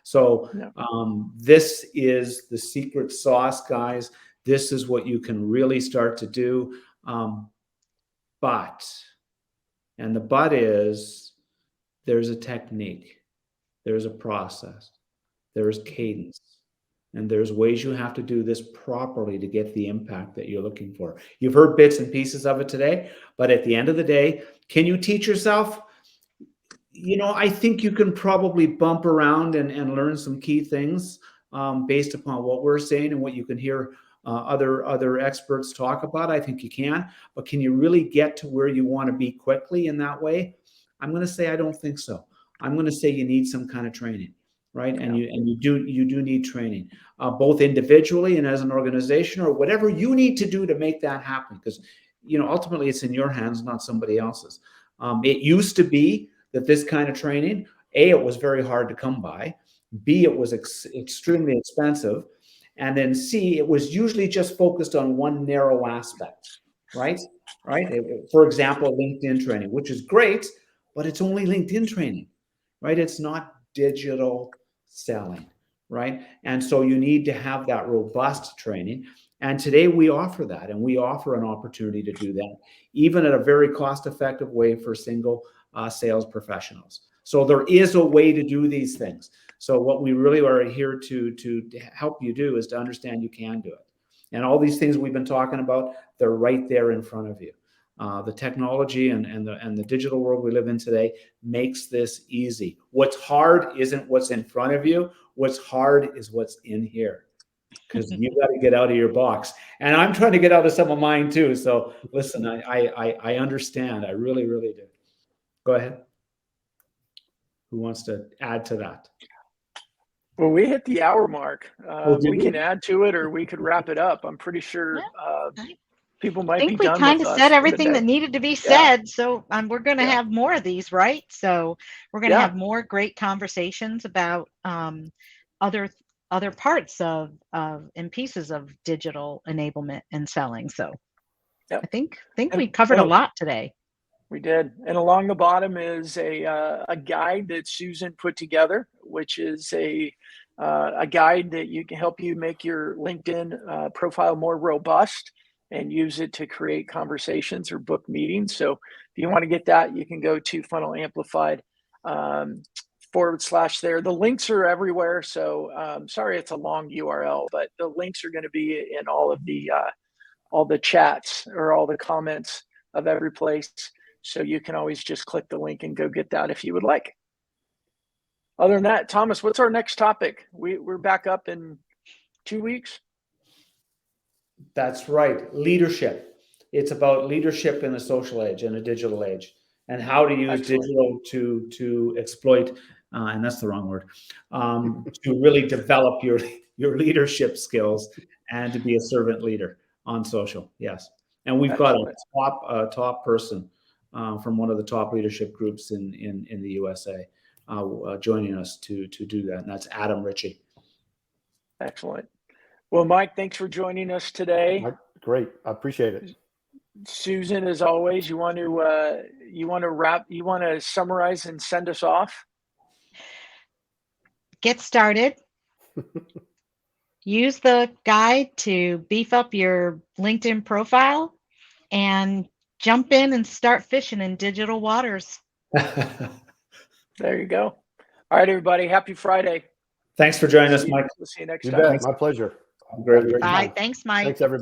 So this is the secret sauce, guys. This is what you can really start to do. But is there's a technique, there's a process, there's cadence, and there's ways you have to do this properly to get the impact that you're looking for. You've heard bits and pieces of it today, but at the end of the day, can you teach yourself? I think you can probably bump around and learn some key things based upon what we're saying and what you can hear other experts talk about. I think you can, but can you really get to where you want to be quickly in that way? I'm going to say I don't think so. I'm going to say you need some kind of training, right? And you do need training, both individually and as an organization, or whatever you need to do to make that happen. Because ultimately it's in your hands, not somebody else's. It used to be that this kind of training, A, it was very hard to come by. B, it was extremely expensive. And then C, it was usually just focused on one narrow aspect, right? For example, LinkedIn training, which is great, but it's only LinkedIn training, right? It's not digital selling, right? And so you need to have that robust training. And today we offer that, and we offer an opportunity to do that, even at a very cost-effective way for single sales professionals. So there is a way to do these things. So what we really are here to help you do is to understand you can do it. And all these things we've been talking about, they're right there in front of you. The technology and the digital world we live in today makes this easy. What's hard isn't what's in front of you. What's hard is what's in here, because you got to get out of your box. And I'm trying to get out of some of mine too. So listen, I understand. I really, really do. Go ahead. Who wants to add to that? Well, we hit the hour mark. We we? can add to it, or we could wrap it up. I'm pretty sure people I might be think we done kind with of us said for the everything day. that needed to be said. So we're going to have more of these, right? So we're going to have more great conversations about other parts of and pieces of digital enablement and selling. So I think we covered a lot today. We did. And along the bottom is a guide that Susan put together, which is a guide that you can help you make your LinkedIn profile more robust and use it to create conversations or book meetings. So if you want to get that, you can go to FunnelAmplified / there. The links are everywhere. So sorry, it's a long URL, but the links are going to be in all the chats or all the comments of every place. So you can always just click the link and go get that if you would like. Other than that, Thomas, what's our next topic? We're back up in 2 weeks. That's right. Leadership. It's about leadership in the social age and a digital age, and how to use digital to exploit, and that's the wrong word, to really develop your leadership skills and to be a servant leader on social. Yes. And we've got a top person from one of the top leadership groups in the USA joining us to do that, and that's Adam Ritchie. Excellent. Well, Mike, thanks for joining us today. Great, I appreciate it. Susan, as always, you want to summarize and send us off? Get started. Use the guide to beef up your LinkedIn profile and jump in and start fishing in digital waters. There you go. All right, everybody. Happy Friday. Thanks for joining us, Mike. We'll see you next You time. bet. My pleasure. Bye. Thanks, Mike. Thanks, everybody.